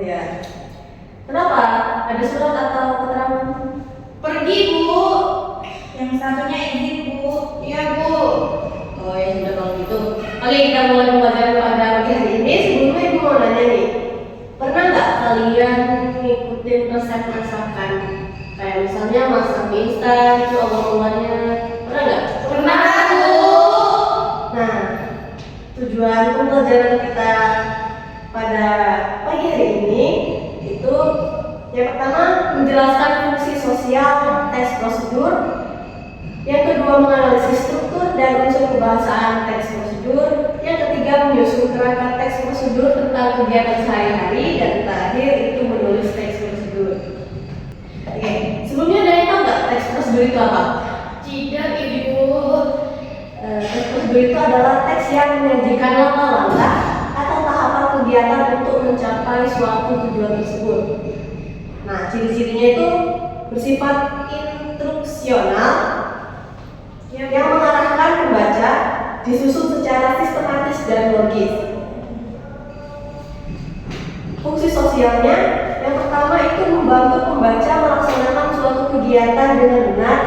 ya. Kenapa? Ada surat atau keterangan? Pergi, Bu. Yang satunya izin, Bu. Iya, Bu. Oh ya sudah kalau gitu. Oke, kita mulai pembelajaran pada pagi hari ini. Sebelumnya Ibu mau nanya nih, pernah nggak kalian ngikutin resep-resapan? Kayak misalnya masak mie instan, itu awal-awalnya pernah nggak? Pernah, Bu. Nah, tujuan pembelajaran kita pada pagi hari ini itu yang pertama menjelaskan fungsi sosial teks prosedur, yang kedua menganalisis struktur dan unsur kebahasaan teks prosedur, yang ketiga menyusun kerangka teks prosedur tentang kegiatan sehari-hari, dan terakhir itu menulis teks prosedur. Oke, sebelumnya ada yang tahu nggak teks prosedur itu apa? Tidak, Ibu. Teks prosedur itu adalah teks yang menyajikan langkah-langkah atau tahapan kegiatan untuk mencapai suatu tujuan tersebut. Nah, ciri-cirinya itu bersifat instruksional yang mengarahkan pembaca, disusun secara sistematis dan logis. Fungsi sosialnya, yang pertama itu membantu pembaca melaksanakan suatu kegiatan dengan benar.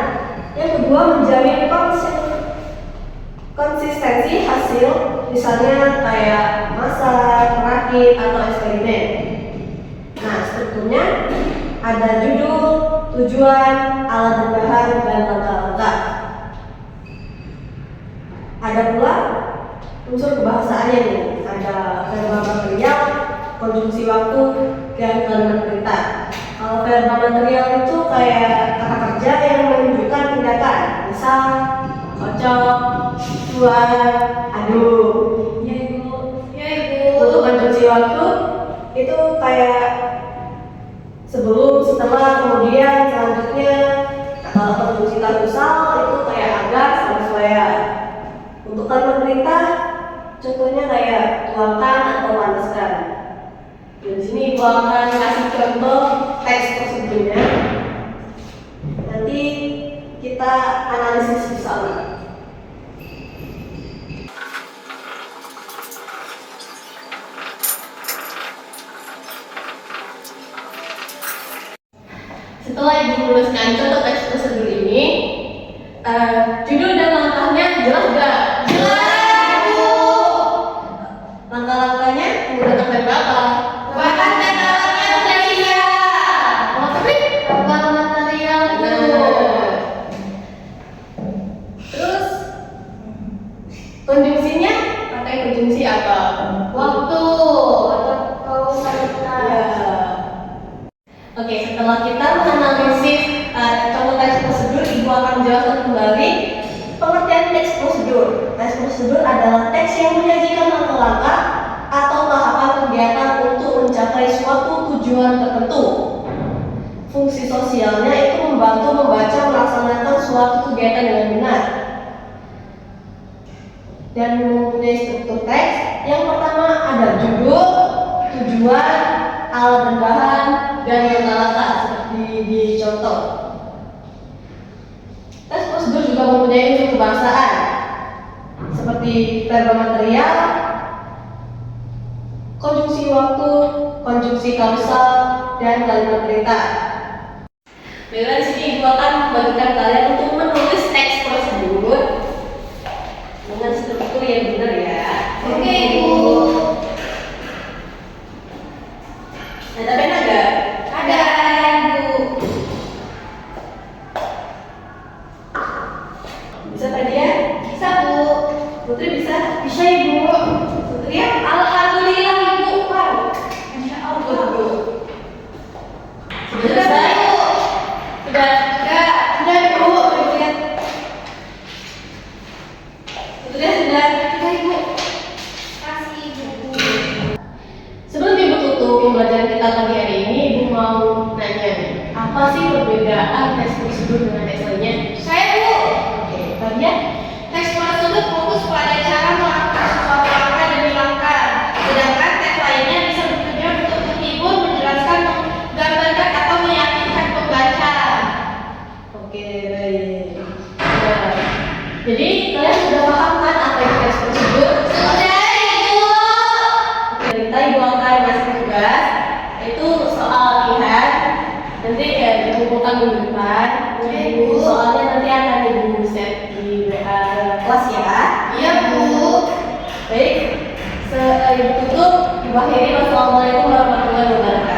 Yang kedua menjamin konsistensi hasil, misalnya kayak masak, merakit, atau eksperimen. Nah, strukturnya ada judul, tujuan, alat dan bahan, dan langkah-langkah. Ada pula unsur kebahasaannya nih, ada verba material, konjungsi waktu, dan kalimat perintah. Kalau verba material itu kayak kata kerja yang menunjukkan tindakan, misal kocok, buat, aduk. Ya, Ibu. Ya, Ibu. Untuk konjungsi waktu itu kayak sebelum, setelah, kemudian, selanjutnya. Kalau konjungsi kausal itu kayak agar, sampai. Untuk kalimat perintah, contohnya kayak tuangkan atau panaskan. Di sini Ibu akan kasih contoh teks prosedurnya. Nanti kita analisis bersama. Setelah Ibu menuliskan contoh teks prosedur ini, judul dan langkahnya jelas nggak? Jelas, Bu. Langkah-langkahnya menggunakan verba apa? Bahan dan alatnya material. Oh, tapi bahan material itu. Terus konjungsinya pakai konjungsi apa? Waktu atau kausalitas. Ya. Oke, setelah kita menganalisis contoh teks prosedur, Ibu akan menjelaskan kembali pengertian teks prosedur. Teks prosedur adalah teks yang menyajikan langkah-langkah atau tahapan kegiatan untuk mencapai suatu tujuan tertentu. Fungsi sosialnya itu membantu membaca melaksanakan suatu kegiatan dengan benar. Dan mempunyai struktur teks. Yang pertama ada judul, tujuan, alat dan bahan, dan langkah-langkah seperti di contoh. Teks prosedur juga mempunyai unsur kebahasaan seperti verba material, konjungsi waktu, konjungsi kausal, dan kalimat perintah. Baiklah, di sini Ibu akan membagikan kalian untuk menulis teks prosedur dengan struktur yang benar ya. Oke, Ibu. Ada pena nggak? Ada, Bu. Bisa tadi ya? Bisa, Bu. Putri bisa? Bisa, Ibu. Putri ya? Alhamdulillah, Ibu. Wow. Masya Allah, Bu. Sudah selesai? Bu. Sudah? Sudah, Bu. Lihat. Sudah? Sudah, Ibu. Kasih, Ibu. Sebelum Ibu tutup pembelajaran kita pagi hari itu soal latihan. Nanti ya dikumpulkan minggu depan. Oke, Bu. Soalnya nanti akan Ibu set di WA kelas ya. Iya, Bu. Baik, Ibu tutup. Ibu akhiri. Wassalamualaikum warahmatullahi wabarakatuh.